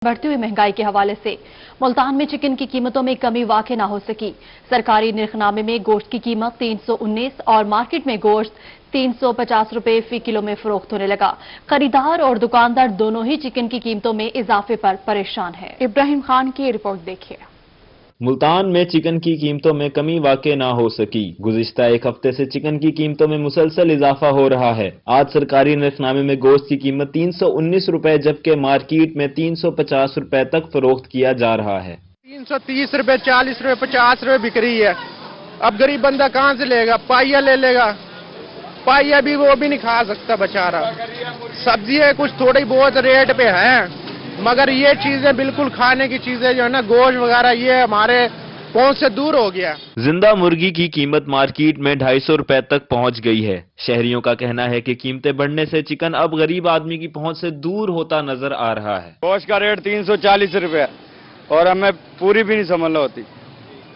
बढ़ती हुई महंगाई के हवाले से मुल्तान में चिकन की कीमतों में कमी वाक़ई न हो सकी। सरकारी निर्खनामे में गोश्त की कीमत 319 और मार्केट में गोश्त 350 रुपए फी किलो में फरोख्त होने लगा। खरीदार और दुकानदार दोनों ही चिकन की कीमतों में इजाफे पर परेशान है। इब्राहिम खान की रिपोर्ट देखिए। मुल्तान में चिकन की कीमतों में कमी वाक़ई ना हो सकी। गुज़िश्ता एक हफ्ते से चिकन की कीमतों में मुसलसल इजाफा हो रहा है। आज सरकारी निर्खनामे में गोश्त की कीमत 319 रुपए जबकि मार्केट में 350 रुपए तक फरोख्त किया जा रहा है। 330 रुपए, 40 रुपए, 50 रुपए बिक रही है। अब गरीब बंदा कहाँ से लेगा? पाइया ले लेगा, पाइया भी वो भी नहीं खा सकता बेचारा। सब्जियाँ कुछ थोड़ी बहुत रेट पे हैं, मगर ये चीजें बिल्कुल खाने की चीजें जो है ना, गोश्त वगैरह, ये हमारे पहुंच से दूर हो गया। जिंदा मुर्गी की कीमत मार्केट में 250 रुपए तक पहुंच गई है। शहरियों का कहना है कि कीमतें बढ़ने से चिकन अब गरीब आदमी की पहुंच से दूर होता नजर आ रहा है। गोश्त का रेट 340 रुपए और हमें पूरी भी नहीं समझ होती।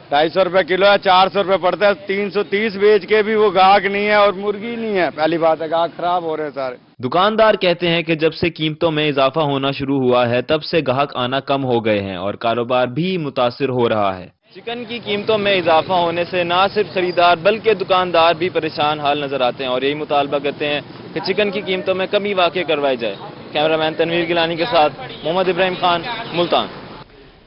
250 रुपए किलो है, 400 रुपए पड़ता है। 330 बेच के भी वो गाहक नहीं है और मुर्गी नहीं है। पहली बात है, गाहक खराब हो रहे हैं सारे। दुकानदार कहते हैं कि जब से कीमतों में इजाफा होना शुरू हुआ है तब से ग्राहक आना कम हो गए हैं और कारोबार भी मुतासिर हो रहा है। चिकन की कीमतों में इजाफा होने से न सिर्फ खरीदार बल्कि दुकानदार भी परेशान हाल नजर आते हैं और यही मुतालबा करते हैं कि चिकन की कीमतों में कमी वाक़ई करवाई जाए। कैमरामैन तनवीर गिलानी के साथ मोहम्मद इब्राहिम खान, मुल्तान।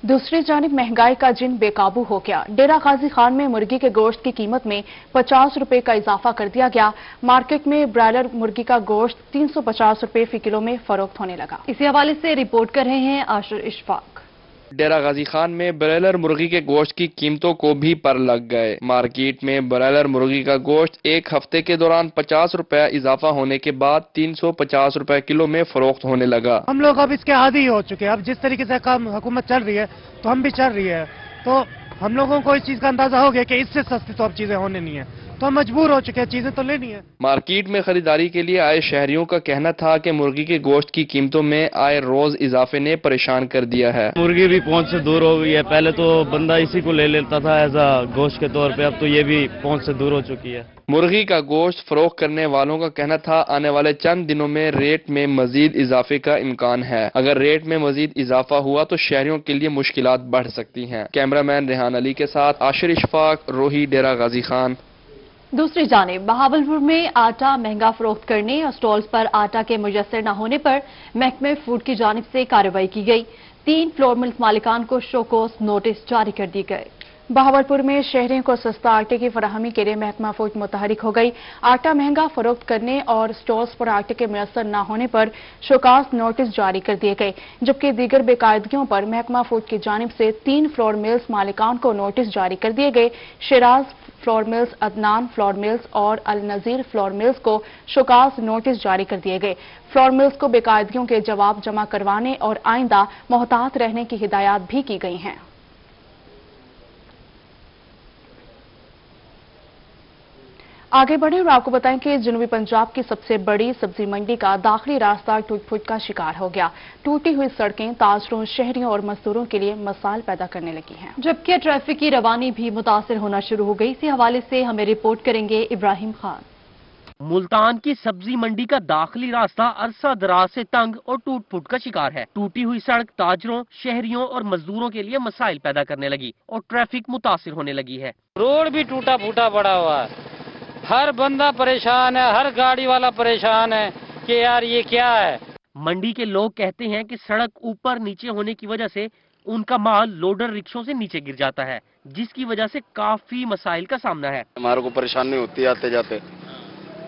दूसरी जानिब महंगाई का जिन बेकाबू हो गया। डेरा गाजी खान में मुर्गी के गोश्त की कीमत में 50 रुपए का इजाफा कर दिया गया। मार्केट में ब्रायलर मुर्गी का गोश्त 350 रुपए फी किलो में फरोख्त होने लगा। इसी हवाले से रिपोर्ट कर रहे हैं आशिर इशफाक। डेरा गाजी खान में ब्रायलर मुर्गी के गोश्त की कीमतों को भी पर लग गए। मार्केट में ब्रायलर मुर्गी का गोश्त एक हफ्ते के दौरान 50 रुपए इजाफा होने के बाद 350 रुपए किलो में फरोख्त होने लगा। हम लोग अब इसके आदी हो चुके हैं। अब जिस तरीके से काम हुकूमत चल रही है तो हम भी चल रही है, तो हम लोगों को इस चीज का अंदाजा हो गया कि इससे सस्ती तो अब चीजें होने नहीं है, तो हम मजबूर हो चुके हैं, चीजें तो लेनी है। मार्केट में खरीदारी के लिए आए शहरियों का कहना था कि मुर्गी के गोश्त की कीमतों में आए रोज इजाफे ने परेशान कर दिया है। मुर्गी भी पहुंच से दूर हो गई है। पहले तो बंदा इसी को ले लेता था एज आ गोश्त के तौर पे, अब तो ये भी पहुंच से दूर हो चुकी है। मुर्गी का गोश्त फरोख्त करने वालों का कहना था आने वाले चंद दिनों में रेट में मजीद इजाफे का इम्कान है। अगर रेट में मजीद इजाफा हुआ तो शहरियों के लिए मुश्किलात बढ़ सकती हैं। कैमरामैन रेहान अली के साथ आशिर इशफाक, रोही, डेरा गाजी खान। दूसरी जानिब बहावलपुर में आटा महंगा फरोख्त करने और स्टॉल्स पर आटा के मुयस्सर न होने पर महकमे फूड की जानिब से कार्रवाई की गई। 3 फ्लोर मिल्स मालिकान को शोकोस नोटिस जारी कर दिए गए। बहावलपुर में शहरियों को सस्ता आटे की फराहमी के लिए महकमा फूड मुतहरिक हो गई। आटा महंगा फरोख्त करने और स्टॉल्स पर आटे के मुयस्सर न होने पर शोकास नोटिस जारी कर दिए गए, जबकि दीगर बेकायदगियों पर महकमा फूड की जानिब से 3 फ्लोर मिल्स मालिकान को नोटिस जारी कर दिए गए। Siraj flour mills, Adnan flour mills और अल नजीर फ्लोर मिल्स को शोकास नोटिस जारी कर दिए गए। फ्लोर मिल्स को बेकायदगियों के जवाब जमा करवाने और आइंदा मोहतात रहने की हिदायत भी की गई हैं। आगे बढ़े और आपको बताएं कि जनूबी पंजाब की सबसे बड़ी सब्जी मंडी का दाखिली रास्ता टूट-फूट का शिकार हो गया। टूटी हुई सड़कें ताजरों, शहरियों और मजदूरों के लिए मसाइल पैदा करने लगी हैं, जबकि ट्रैफिक की रवानी भी मुतासिर होना शुरू हो गई। इसी हवाले से हमें रिपोर्ट करेंगे इब्राहिम खान। मुल्तान की सब्जी मंडी का दाखिली रास्ता अरसा दराज से तंग और टूट फूट का शिकार है। टूटी हुई सड़क ताजरों, शहरियों और मजदूरों के लिए मसाइल पैदा करने लगी और ट्रैफिक मुतासिर होने लगी है। रोड भी टूटा फूटा पड़ा हुआ है, हर बंदा परेशान है, हर गाड़ी वाला परेशान है कि यार ये क्या है। मंडी के लोग कहते हैं कि सड़क ऊपर नीचे होने की वजह से उनका माल लोडर रिक्शों से नीचे गिर जाता है, जिसकी वजह से काफी मसाइल का सामना है। हमारे को परेशानी होती है आते जाते।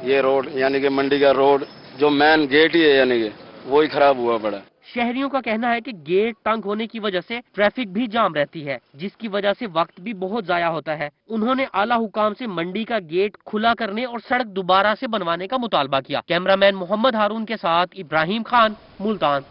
ये रोड यानी कि मंडी का रोड जो मेन गेट ही है यानी कि वो ही खराब हुआ पड़ा। शहरियों का कहना है कि गेट तंग होने की वजह से ट्रैफिक भी जाम रहती है, जिसकी वजह से वक्त भी बहुत जाया होता है। उन्होंने आला हुकाम से मंडी का गेट खुला करने और सड़क दोबारा से बनवाने का मुतालबा किया। कैमरामैन मोहम्मद हारून के साथ इब्राहिम खान, मुल्तान।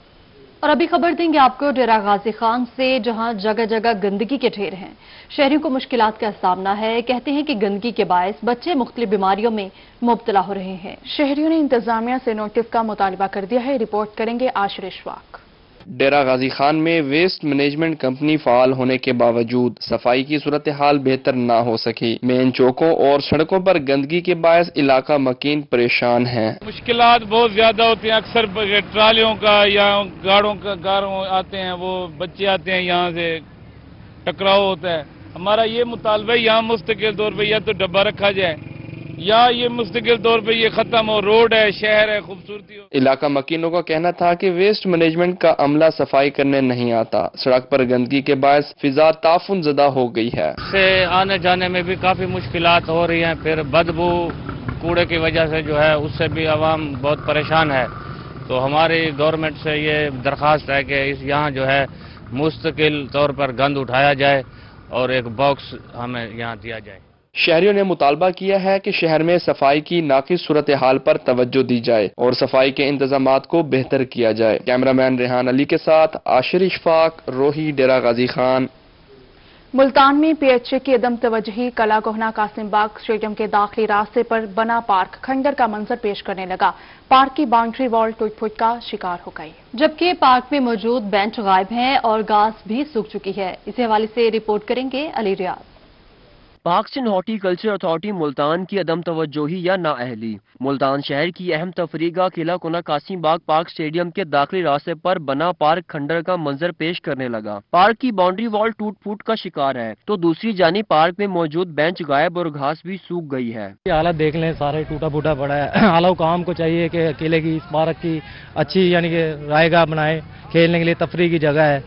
और अभी खबर देंगे आपको डेरा गाजी खान से, जहां जगह जगह गंदगी के ढेर हैं। शहरियों को मुश्किलात का सामना है। कहते हैं कि गंदगी के बायस बच्चे मुख्तलिफ बीमारियों में मुब्तला हो रहे हैं। शहरियों ने इंतजामिया से नोटिस का मुतालबा कर दिया है। रिपोर्ट करेंगे आशिर इशफाक। डेरा गाजी खान में वेस्ट मैनेजमेंट कंपनी फाल होने के बावजूद सफाई की सूरत हाल बेहतर न हो सकी। मेन चौकों और सड़कों पर गंदगी के बायस इलाका मकीन परेशान है। मुश्किलात बहुत ज्यादा होती हैं, अक्सर ट्रालियों का या गाड़ों आते हैं, वो बच्चे आते हैं, यहाँ से टकराव होता है। हमारा ये मुतालबा है यहाँ मुस्तकिल तौर पे या तो डब्बा रखा जाए या ये मुस्तकिल तौर पे ये खत्म हो, रोड है, शहर है, खूबसूरती हो। इलाका मकीनों का कहना था कि वेस्ट मैनेजमेंट का अमला सफाई करने नहीं आता। सड़क पर गंदगी के बायस फिजा ताफुन ज़दा हो गई है। से आने जाने में भी काफी मुश्किलात हो रही हैं, फिर बदबू कूड़े की वजह से जो है उससे भी आवाम बहुत परेशान है। तो हमारी गवर्नमेंट से ये दरख्वास्त है कि इस यहाँ जो है मुस्तकिल तौर पर गंद उठाया जाए और एक बॉक्स हमें यहाँ दिया जाए। शहरियों ने मुतालबा किया है कि शहर में सफाई की नाकिस सूरत हाल पर तवज्जो दी जाए और सफाई के इंतजामात को बेहतर किया जाए। कैमरामैन रेहान अली के साथ आशिर इशफाक, रोही, डेरा गाजी खान। मुल्तान में पीएचए की अदम तवज्जोही कला कोहना कासिम बाग स्टेडियम के दाखिली रास्ते पर बना पार्क खंडर का मंजर पेश करने लगा। पार्क की बाउंड्री वॉल टूट फूट का शिकार हो गई, जबकि पार्क में मौजूद बेंच गायब हैं और घास भी सूख चुकी है। इसी हवाले से रिपोर्ट करेंगे अली रियाज। पाकिस्तान हॉर्टिकल्चर अथॉरिटी मुल्तान की अदम तवज्जोही या नाअहली। मुल्तान शहर की अहम तफरीगा किला कोना कासिम बाग पार्क स्टेडियम के दाखिली रास्ते पर बना पार्क खंडर का मंजर पेश करने लगा। पार्क की बाउंड्री वॉल टूट फूट का शिकार है तो दूसरी जानिब पार्क में मौजूद बेंच गायब और घास भी सूख गई है। हालत देख लें, सारे टूटा फूटा पड़ा है। आला हुकाम को चाहिए कि किले की इस पार्क की अच्छी यानी कि रायगाह बनाए, खेलने के लिए तफरीह की जगह है,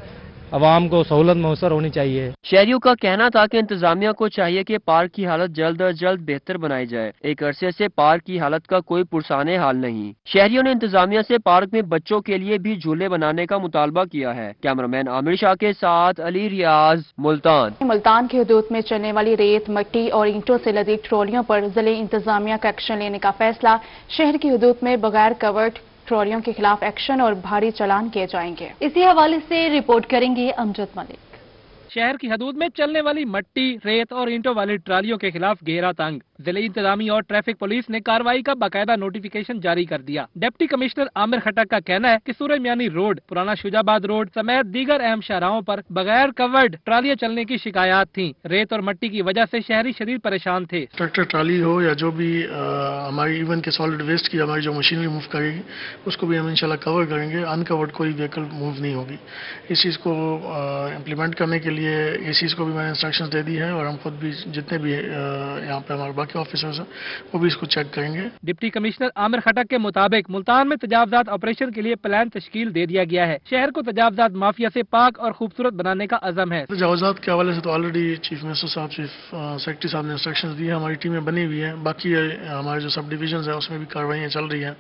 अवाम को सहूलत मुयसर होनी चाहिए। शहरियों का कहना था कि इंतजामिया को चाहिए कि पार्क की हालत जल्द अज जल्द बेहतर बनाई जाए। एक अरसे से पार्क की हालत का कोई पुरसाने हाल नहीं। शहरियों ने इंतजामिया से पार्क में बच्चों के लिए भी झूले बनाने का मुतालबा किया है। कैमरामैन आमिर शाह के साथ अली रियाज, मुल्तान। मुल्तान की हदूद में चलने वाली रेत, मिट्टी और ईंटों से लदी ट्रॉलियों पर जिले इंतजामिया का एक्शन लेने का फैसला। शहर की हदूद में बगैर कवर्ड ट्रॉलियों के खिलाफ एक्शन और भारी चालान किए जाएंगे। इसी हवाले से रिपोर्ट करेंगे अमजद मलिक। शहर की हदूद में चलने वाली मट्टी, रेत और ईंटों वाली ट्रालियों के खिलाफ घेरा तंग। जिले इंतजामी और ट्रैफिक पुलिस ने कार्रवाई का बाकायदा नोटिफिकेशन जारी कर दिया। डिप्टी कमिश्नर आमिर खटक का कहना है कि सूरज मियानी रोड, पुराना शुजाबाद रोड समेत दीगर अहम शाहराहों पर बगैर कवर्ड ट्रालियां चलने की शिकायत थी। रेत और मट्टी की वजह से शहरी शदीद परेशान थे। ट्रैक्टर ट्राली हो या जो भी हमारी इवन के सॉलिड वेस्ट की हमारी जो मशीनरी मूव करेगी उसको भी हम इंशाल्लाह कवर करेंगे। अनकवर्ड कोई व्हीकल मूव नहीं होगी। इस चीज़ को इम्प्लीमेंट करने के लिए एसीज को भी मैंने इंस्ट्रक्शंस दे दी है और हम खुद भी जितने भी यहाँ पे हमारे बाकी ऑफिसर्स हैं वो भी इसको चेक करेंगे। डिप्टी कमिश्नर आमिर खटक के मुताबिक मुल्तान में तजावजात ऑपरेशन के लिए प्लान तश्कील दे दिया गया है। शहर को तजावजात माफिया से पाक और खूबसूरत बनाने का अज़म है। तजावजात के हवाले से तो ऑलरेडी चीफ मिनिस्टर साहब, चीफ सेक्रेटरी साहब ने इंस्ट्रक्शंस दी है। हमारी टीमें बनी हुई है। बाकी हमारे जो सब डिविजन है उसमें भी कार्रवाइयाँ चल रही हैं।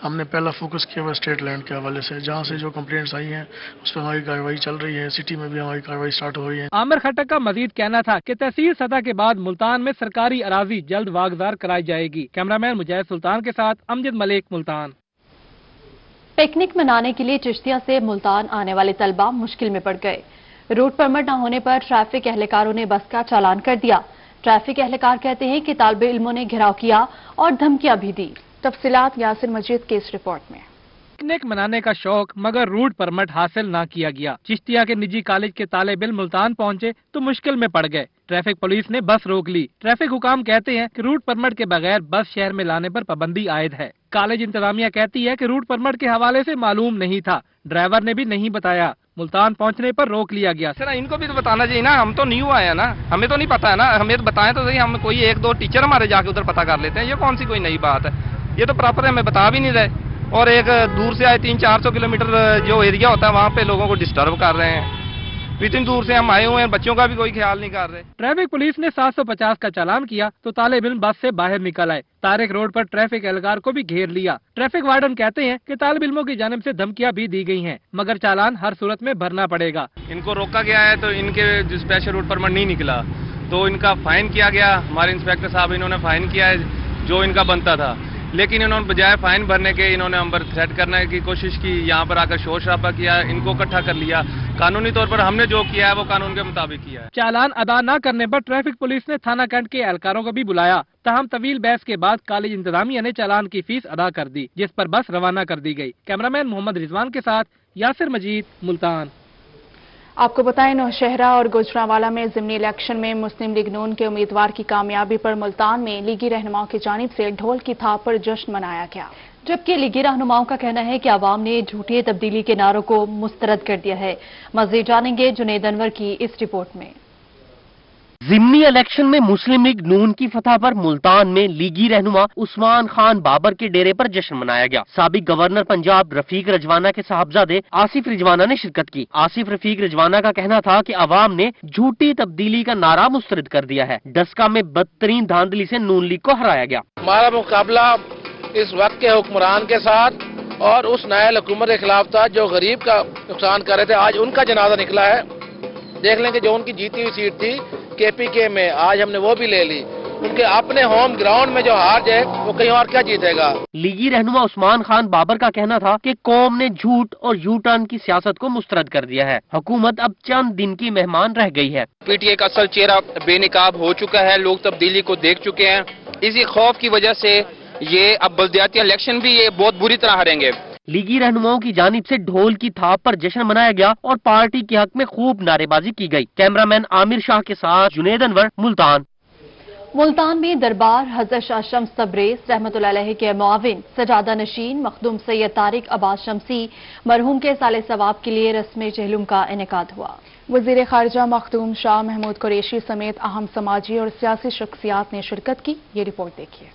हमने पहला फोकस किया हुआ स्टेट लैंड के हवाले से, जहाँ से जो कंप्लेंट्स आई हैं उस पर हमारी कार्रवाई चल रही है। सिटी में भी हमारी कार्रवाई स्टार्ट हो रही है। आमिर खटक का मजीद कहना था कि तहसील सतह के बाद मुल्तान में सरकारी अराजी जल्द वागजार कराई जाएगी। कैमरामैन मुजाहिद सुल्तान के साथ अमजद मलिक, मुल्तान। पिकनिक मनाने के लिए चिश्तिया से मुल्तान आने वाले तलबा मुश्किल में पड़ गए। रूट परमिट न होने पर ट्रैफिक एहलकारों ने बस का चालान कर दिया। ट्रैफिक एहलकार कहते हैं कि तालिबे इल्मों ने घेराव किया और धमकियां भी दी। तफसीलात यासिर मजीद की इस रिपोर्ट में। पिकनिक मनाने का शौक मगर रूट परमिट हासिल ना किया गया। चिश्तिया के निजी कॉलेज के तालिब इल्म मुल्तान पहुंचे तो मुश्किल में पड़ गए। ट्रैफिक पुलिस ने बस रोक ली। ट्रैफिक हुकाम कहते हैं कि रूट परमिट के बगैर बस शहर में लाने पर पाबंदी आयद है। कॉलेज इंतजामिया कहती है कि रूट परमिट के हवाले से मालूम नहीं था, ड्राइवर ने भी नहीं बताया। मुल्तान पहुंचने पर रोक लिया गया। सर इनको भी तो बताना चाहिए ना, हम तो न्यू आए हैं ना, हमें तो नहीं पता है ना, हमें तो बताएं तो सही। हम कोई एक दो टीचर हमारे जाके उधर पता कर लेते हैं, ये कौन सी कोई नई बात है। ये तो प्रॉपर हमें बता भी नहीं रहे और एक दूर से आए 300-400 किलोमीटर जो एरिया होता है वहाँ पे लोगों को डिस्टर्ब कर रहे हैं। इतनी दूर से हम आए हुए हैं, बच्चों का भी कोई ख्याल नहीं कर रहे। ट्रैफिक पुलिस ने 750 का चालान किया तो तालिब इल्म बस से बाहर निकल आए। तारिक रोड पर ट्रैफिक एहलकार को भी घेर लिया। ट्रैफिक वार्डन कहते हैं कि तालिब इल्मों की जानिब से धमकियां भी दी गई हैं, मगर चालान हर सूरत में भरना पड़ेगा। इनको रोका गया है तो इनके स्पेशल रूट परमिट नहीं निकला तो इनका फाइन किया गया। हमारे इंस्पेक्टर साहब इन्होंने फाइन किया है जो इनका बनता था, लेकिन इन्होंने बजाय फाइन भरने के इन्होंने हम पर थ्रेट करने की कोशिश की। यहाँ पर आकर शोर शराबा किया, इनको इकट्ठा कर लिया। कानूनी तौर पर हमने जो किया है वो कानून के मुताबिक किया है। चालान अदा न करने पर ट्रैफिक पुलिस ने थाना कैंट के एहलकारों को भी बुलाया। तहम तवील बहस के बाद कॉलेज इंतजामिया ने चालान की फीस अदा कर दी, जिस पर बस रवाना कर दी गई। कैमरामैन मोहम्मद रिजवान के साथ यासिर मजीद, मुल्तान। आपको बताएं, नौशहरा और गुजरांवाला में ज़िमनी इलेक्शन में मुस्लिम लीग नून के उम्मीदवार की कामयाबी पर मुल्तान में लीगी रहनुमाओं की जानिब से ढोल की थाप पर जश्न मनाया गया, जबकि लीगी रहनुमाओं का कहना है कि आवाम ने झूठी तब्दीली के नारों को मुस्तरद कर दिया है। मज़ीद जानेंगे जुनैद अनवर की इस रिपोर्ट में। ज़िमनी इलेक्शन में मुस्लिम लीग नून की फतह पर मुल्तान में लीगी रहनुमा उस्मान खान बाबर के डेरे पर जश्न मनाया गया। साबिक गवर्नर पंजाब रफीक रजवाना के साहबजादे आसिफ रिजवाना ने शिरकत की। आसिफ रफीक रजवाना का कहना था कि अवाम ने झूठी तब्दीली का नारा मुस्तरद कर दिया है। डस्का में बदतरीन धांधली से नून लीग को हराया गया। हमारा मुकाबला इस वक्त के हुक्मरान के साथ और उस नायल हुकूमत के खिलाफ था जो गरीब का नुकसान कर रहे थे। आज उनका जनाजा निकला है। देख लें कि जो उनकी जीती हुई सीट थी केपीके में, आज हमने वो भी ले ली। उनके अपने होम ग्राउंड में जो हार जाए वो कहीं और क्या जीतेगा। लीगी रहनुमा उस्मान खान बाबर का कहना था कि कौम ने झूठ और यू टर्न की सियासत को मुस्तरद कर दिया है। हुकूमत अब चंद दिन की मेहमान रह गई है। पीटीआई का असल चेहरा बेनकाब हो चुका है, लोग तब्दीली को देख चुके हैं। इसी खौफ की वजह से ये अब बल्दियाती इलेक्शन भी ये बहुत बुरी तरह हारेंगे। लीगी रहनुमाओं की जानिब से ढोल की थाप पर जश्न मनाया गया और पार्टी के हक में खूब नारेबाजी की गई। कैमरामैन आमिर शाह के साथ जुनैद अनवर, मुल्तान। मुल्तान में दरबार हज़रत शाह शम्स तबरेज़ रहमतुल्लाह अलैह के मुआविन सजादा नशीन मखदूम सैयद तारिक अब्बास शम्सी मरहूम के साले सवाब के लिए रस्म चहलुम का इनेकाद हुआ। वज़ीर खारजा मखदूम शाह महमूद कुरैशी समेत अहम समाजी और सियासी शख्सियात ने शिरकत की। ये रिपोर्ट देखिए।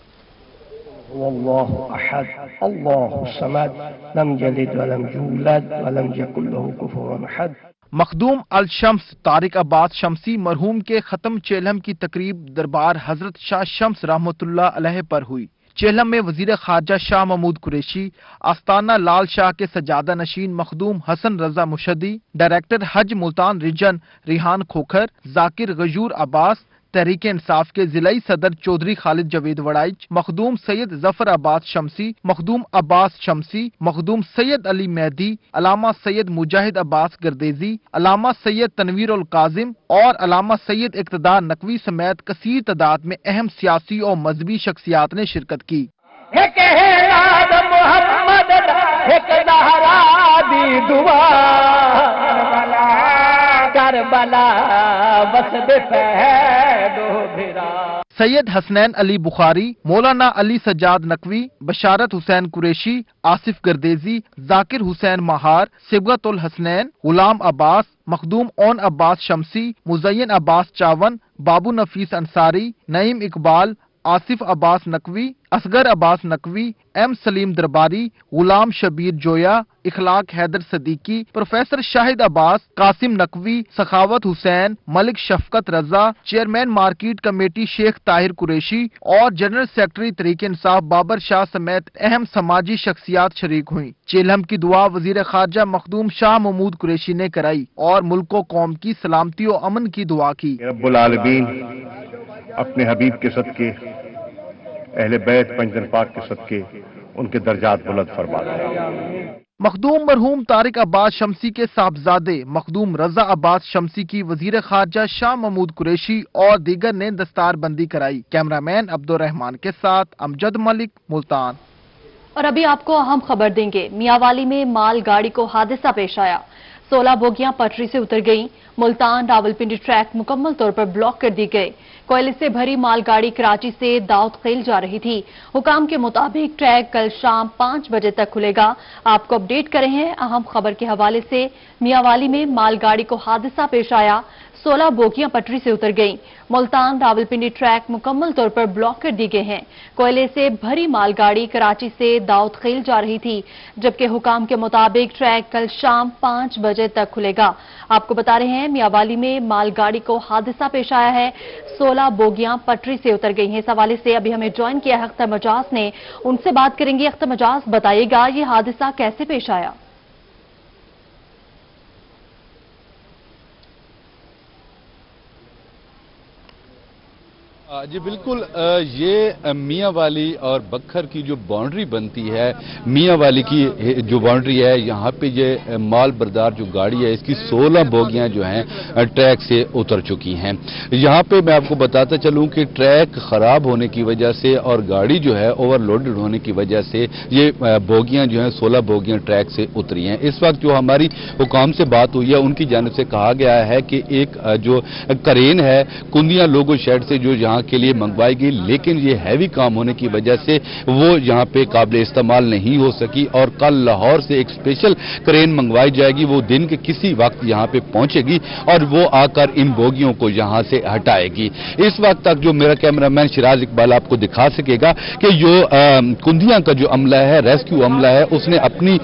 अल्लाहु अहद अल्लाहु समद लम यलिद वलम यूलद वलम यकुल लहू कुफुवन अहद। मखदूम अल शम्स तारिक अब्बास शम्सी मरहूम के खत्म चेलम की तकरीब दरबार हजरत शाह शम्स रहमतुल्लाह अलैह पर हुई। चेलम में वजीर खारजा शाह महमूद कुरैशी, आस्ताना लाल शाह के सजादा नशीन मखदूम हसन रजा मुशद्दी, डायरेक्टर हज मुल्तान रीजन रिहान खोखर, जाकिर गजूर अब्बास, तहरीक इंसाफ के जिलाई सदर चौधरी खालिद जवेद वड़ाइच, मखदूम सैयद जफर अब्बास शम्सी, मखदूम अब्बास शम्सी, मखदूम सैयद अली मेहदी, अलामा सैयद मुजाहिद अब्बास गर्देजी, अलामा सैयद तनवीर उल काजिम और अलामा सैयद इक़्तिदार नकवी समेत कसीर तादाद में अहम सियासी और मजहबी शख्सियात ने शिरकत की। Syed Hasnain Ali Bukhari, Maulana Ali Sajjad Naqvi, Basharat Hussain Qureshi, Asif Gardezi, Zakir Hussain Mahar, Sibghat ul Hasnain, Ghulam Abbas, Makhdoom Aun Abbas Shamsi, Muzayyan Abbas Chawan, Babu Nafees Ansari, Naeem Iqbal, Asif Abbas Naqvi, Asghar Abbas Naqvi, M Saleem Darbari, Ghulam Shabbir Joya, Ikhlaq Haider Siddiqui, professor Shahid Abbas, Qasim Naqvi, Sakhawat Hussain, Malik Shafqat Raza, chairman market committee Sheikh Tahir Qureshi और जनरल सेक्रेटरी तहरीक इंसाफ बाबर शाह समेत अहम समाजी शख्सियात शरीक हुई। चेलम की दुआ वजीर खारजा मखदूम शाह महमूद कुरैशी ने कराई और मुल्क व कौम की सलामती और अमन की दुआ की। रब्बुल आलमीन अपने हबीब के सदके, अहले बैत पंजन पाक के सदके उनके दर्जात बुलंद फरमा दे। मखदूम मरहूम तारिक अब्बास शम्सी के साहबजादे मखदूम रजा अब्बास शम्सी की वजीर खारजा शाह महमूद कुरैशी और दीगर ने दस्तारबंदी कराई। कैमरामैन अब्दुर्रहमान के साथ अमजद मलिक, मुल्तान। और अभी आपको अहम खबर देंगे। मियांवाली में माल गाड़ी को हादसा पेश आया। 16 बोगियां पटरी से उतर गईं। मुल्तान रावलपिंडी ट्रैक मुकम्मल तौर पर ब्लॉक कर दी गए। कोयले से भरी मालगाड़ी कराची से दाऊद खेल जा रही थी। हुकाम के मुताबिक ट्रैक कल शाम 5 बजे तक खुलेगा। आपको अपडेट कर रहे हैं अहम खबर के हवाले से। मियांवाली में मालगाड़ी को हादसा पेश आया। 16 बोगियां पटरी से उतर गईं। मुल्तान रावलपिंडी ट्रैक मुकम्मल तौर पर ब्लॉक कर दिए गए हैं। कोयले से भरी मालगाड़ी कराची से दाऊद खेल जा रही थी, जबकि हुकाम के मुताबिक ट्रैक कल शाम 5 बजे तक खुलेगा। आपको बता रहे हैं मियांवाली में मालगाड़ी को हादसा पेश आया है। 16 बोगियां पटरी से उतर गई हैं। इस हवाले से अभी हमें ज्वाइन किया है अख्तर मजाज ने, उनसे बात करेंगे। अख्तर मजाज, बताइएगा ये हादसा कैसे पेश आया? جی بالکل، یہ میاں والی اور بکھر کی جو باؤنڈری بنتی ہے، میاں والی کی جو باؤنڈری ہے، یہاں پہ یہ مال بردار جو گاڑی ہے اس کی 16 بوگیاں جو ہیں ٹریک سے اتر چکی ہیں۔ یہاں پہ میں آپ کو بتاتا چلوں کہ ٹریک خراب ہونے کی وجہ سے اور گاڑی جو ہے اوور لوڈڈ ہونے کی وجہ سے یہ بوگیاں جو ہیں 16 بوگیاں ٹریک سے اتری ہیں۔ اس وقت جو ہماری حکام سے بات ہوئی ہے ان کی جانب سے کہا گیا ہے کہ ایک جو کرین ہے کندیاں لوگو شیڈ سے جو یہاں کے لیے منگوائی گئی، لیکن یہ ہیوی کام ہونے کی وجہ سے وہ یہاں پہ قابل استعمال نہیں ہو سکی اور کل لاہور سے ایک اسپیشل کرین منگوائی جائے گی، وہ دن کے کسی وقت یہاں پہ پہنچے گی اور وہ آ کر ان بوگیوں کو یہاں سے ہٹائے گی۔ اس وقت تک جو میرا کیمرامین شراز اقبال آپ کو دکھا سکے گا کہ جو کندیاں کا جو عملہ ہے، ریسکیو عملہ ہے، اس نے اپنی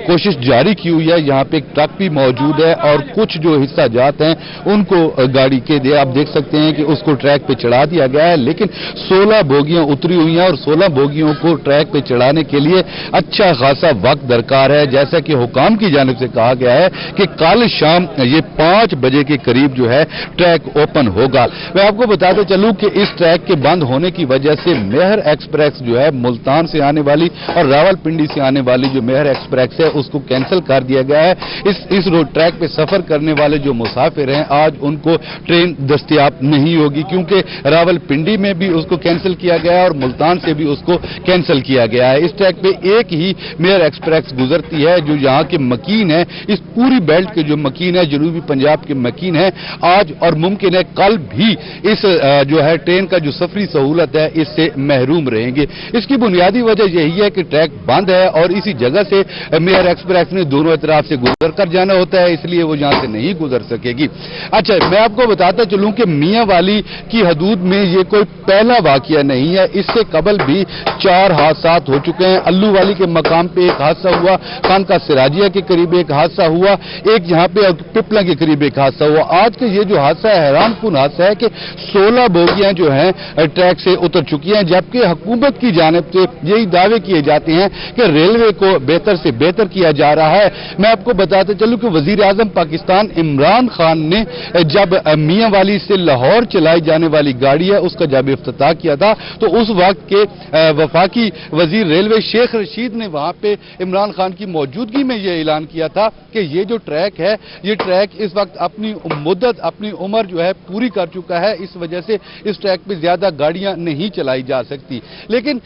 کوشش جاری کی ہوئی ہے۔ یہاں پہ ٹرک بھی موجود ہے اور کچھ جو حصہ جات ہیں ان کو گاڑی کے دے آپ دیکھ سکتے ہیں کہ اس کو ٹریک پہ چڑھا دیا گیا ہے، لیکن 16 بوگیاں اتری ہوئی ہیں اور 16 بوگیوں کو ٹریک پہ چڑھانے کے لیے اچھا خاصا وقت درکار ہے۔ جیسا کہ حکام کی جانب سے کہا گیا ہے کہ کل شام یہ 5 بجے کے قریب جو ہے ٹریک اوپن ہوگا۔ میں آپ کو بتاتے چلوں کہ اس ٹریک کے بند ہونے کی وجہ سے مہر ایکسپریس جو ہے ملتان سے آنے والی اور راول پنڈی سے آنے والی جو مہر ایکسپریس ہے اس کو کینسل کر دیا گیا ہے۔ اس روڈ ٹریک پہ سفر کرنے والے جو مسافر ہیں آج ان کو ٹرین دستیاب نہیں ہوگی، کیونکہ راول پنڈی میں بھی اس کو کینسل کیا گیا ہے اور ملتان سے بھی اس کو کینسل کیا گیا ہے۔ اس ٹریک پہ ایک ہی مہر ایکسپریس گزرتی ہے جو یہاں کے مکین ہے، اس پوری بیلٹ کے جو مکین ہے، جنوبی پنجاب کے مکین ہے، آج اور ممکن ہے کل بھی اس جو ہے ٹرین کا جو سفری سہولت ہے اس سے محروم رہیں گے۔ اس کی بنیادی وجہ یہی ہے کہ ٹریک بند ہے اور اسی جگہ سے مہر ایکسپریس نے دونوں اطراف سے گزر کر جانا ہوتا ہے، اس لیے وہ یہاں سے نہیں گزر سکے گی۔ اچھا، میں آپ کو بتاتا چلوں کہ میاں والی کی حدود میں یہ کوئی پہلا واقعہ نہیں ہے، اس سے قبل بھی 4 حادثات ہو چکے ہیں۔ الو والی کے مقام پہ ایک حادثہ ہوا، خانقاہ سراجیہ کے قریب ایک حادثہ ہوا، ایک یہاں پہ پپلا کے قریب ایک حادثہ ہوا۔ آج کے یہ جو حادثہ ہے حیران کن حادثہ ہے کہ 16 بوگیاں جو ہیں ٹریک سے اتر چکی ہیں، جبکہ حکومت کی جانب سے یہی دعوے کیے جاتے ہیں کہ ریلوے کو بہتر سے بہتر کیا جا رہا ہے۔ میں آپ کو بتاتے چلوں کہ وزیر اعظم پاکستان عمران خان نے جب میاں والی سے لاہور چلائی جانے والی گاڑی ہے اس کا جب افتتاح کیا تھا تو اس وقت کے وفاقی وزیر ریلوے شیخ رشید نے وہاں پہ عمران خان کی موجودگی میں یہ اعلان کیا تھا کہ یہ جو ٹریک ہے یہ ٹریک اس وقت اپنی مدت اپنی عمر جو ہے پوری کر چکا ہے، اس وجہ سے اس ٹریک پہ زیادہ گاڑیاں نہیں چلائی جا سکتی۔ لیکن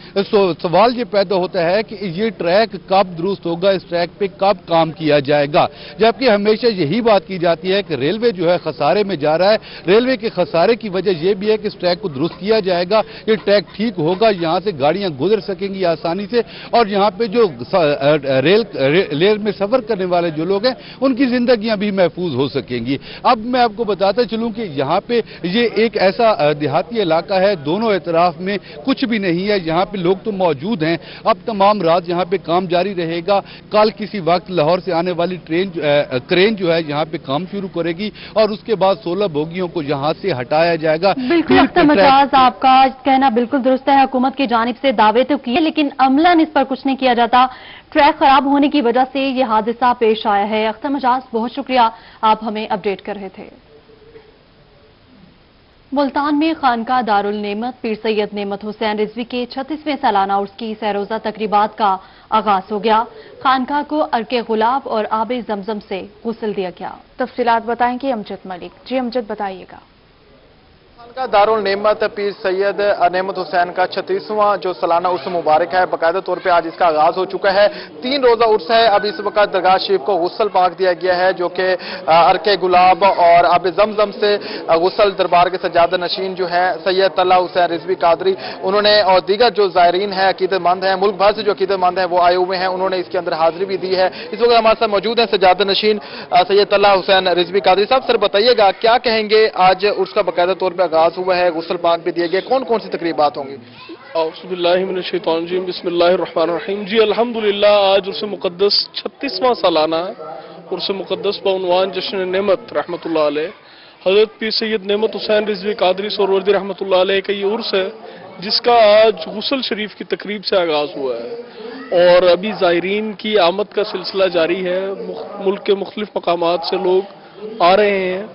سوال یہ پیدا ہوتا ہے کہ یہ ٹریک کب درست ہوگا، اس ٹریک پہ کب کام کیا جائے گا، جبکہ ہمیشہ یہی بات کی جاتی ہے کہ ریلوے جو ہے خسارے میں جا رہا ہے۔ ریلوے کے خسارے کی وجہ یہ بھی ہے کہ اس ٹریک کو درست کیا جائے گا، یہ ٹریک ٹھیک ہوگا، یہاں سے گاڑیاں گزر سکیں گی آسانی سے اور یہاں پہ جو ریل میں سفر کرنے والے جو لوگ ہیں ان کی زندگیاں بھی محفوظ ہو سکیں گی۔ اب میں آپ کو بتاتا چلوں کہ یہاں پہ یہ ایک ایسا دیہاتی علاقہ ہے، دونوں اطراف میں کچھ بھی نہیں ہے، یہاں پہ لوگ تو موجود ہیں۔ اب تمام رات یہاں پہ کام جاری رہے گا، کل کسی وقت لاہور سے آنے والی کرین جو ہے یہاں پہ کام شروع کرے گی اور اس کے بعد 16 بوگیوں کو یہاں سے ہٹایا جائے گا۔ بالکل اختر مجاز، آپ کا کہنا بالکل درست ہے، حکومت کی جانب سے دعوے تو کیے لیکن عملاً اس پر کچھ نہیں کیا جاتا۔ ٹریک خراب ہونے کی وجہ سے یہ حادثہ پیش آیا ہے۔ اختر مجاز بہت شکریہ، آپ ہمیں اپڈیٹ کر رہے تھے۔ ملتان میں خانقاہ دارالنعمت پیر سید نعمت حسین رضوی کے 36ویں سالانہ عرس کی سہروزہ تقریبات کا آغاز ہو گیا۔ خانقاہ کو عرق گلاب اور آب زمزم سے غسل دیا گیا۔ تفصیلات بتائیں گے امجد ملک۔ جی امجد بتائیے گا۔ خانقاہ دارالنعمت پیر سید نعمت حسین کا 36واں جو سالانہ عرس مبارک ہے، باقاعدہ طور پہ آج اس کا آغاز ہو چکا ہے۔ 3 روزہ عرس ہے۔ اب اس وقت درگاہ شریف کو غسل پاک دیا گیا ہے جو کہ عرق گلاب اور آب زمزم سے غسل دربار کے سجادہ نشین جو ہیں سید طلحہ حسین رضوی قادری انہوں نے اور دیگر جو زائرین ہیں عقیدت مند ہیں، ملک بھر سے جو عقیدت مند ہیں وہ آئے ہوئے ہیں، انہوں نے اس کے اندر حاضری بھی دی ہے۔ اس وقت ہمارے ساتھ موجود ہیں سجادہ نشین سید طلحہ حسین رضوی قادری صاحب۔ سر بتائیے گا کیا کہیں گے، آج عرس کا باقاعدہ طور پہ آغاز ہوا ہے، غسل پاک بھی دیے گئے، کون کون سی تقریبات ہوں گی؟ اعوذ باللہ من الشیطان الرجیم، بسم اللہ الرحمن الرحیم۔ جی الحمدللہ آج عرس مقدس 36واں سالانہ ہے۔ عرس مقدس بعنوان جشن نعمت رحمۃ اللہ علیہ حضرت پیر سید نعمت حسین رضوی قادری سہروردی رحمۃ اللہ علیہ کا یہ عرس ہے جس کا آج غسل شریف کی تقریب سے آغاز ہوا ہے اور ابھی زائرین کی آمد کا سلسلہ جاری ہے۔ ملک کے مختلف مقامات سے لوگ آ رہے ہیں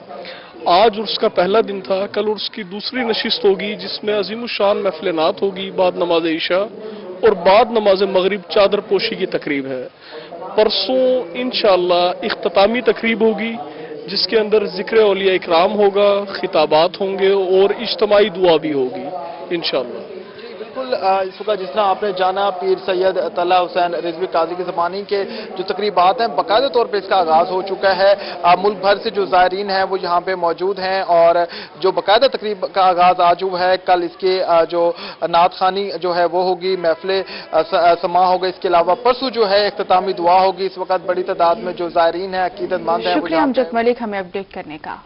आज उर्स का पहला दिन था, कल उर्स की दूसरी नशिस्त होगी जिसमें अजीमुशान महफिल नात होगी बाद नमाज ईशा और बाद नमाज मगरिब चादर पोशी की तकरीब है। परसों इंशाअल्लाह इख्तितामी तकरीब होगी जिसके अंदर जिक्र औलिया इकराम होगा, खिताबात होंगे और इज्तिमाई दुआ भी होगी इंशाअल्लाह। बिल्कुल इस वक्त जिस तरह आपने जाना पीर सैयद तल्ला हुसैन रिजवी काजी की ज़बानी के जो तकरीबात हैं बाकायदा तौर पर इसका आगाज़ हो चुका है। मुल्क भर से जो ज़ायरीन हैं वो यहाँ पे मौजूद हैं और जो बाकायदा तकरीब का आगाज़ आज हुआ है। कल इसके जो नात खानी जो है वो होगी, महफिल समा होगा, इसके अलावा परसों जो है इख्तितामी दुआ होगी। इस वक्त बड़ी तादाद में जो ज़ायरीन हैं अकीदतमंद हैं। शुक्रिया अमजद मलिक हमें अपडेट करने का।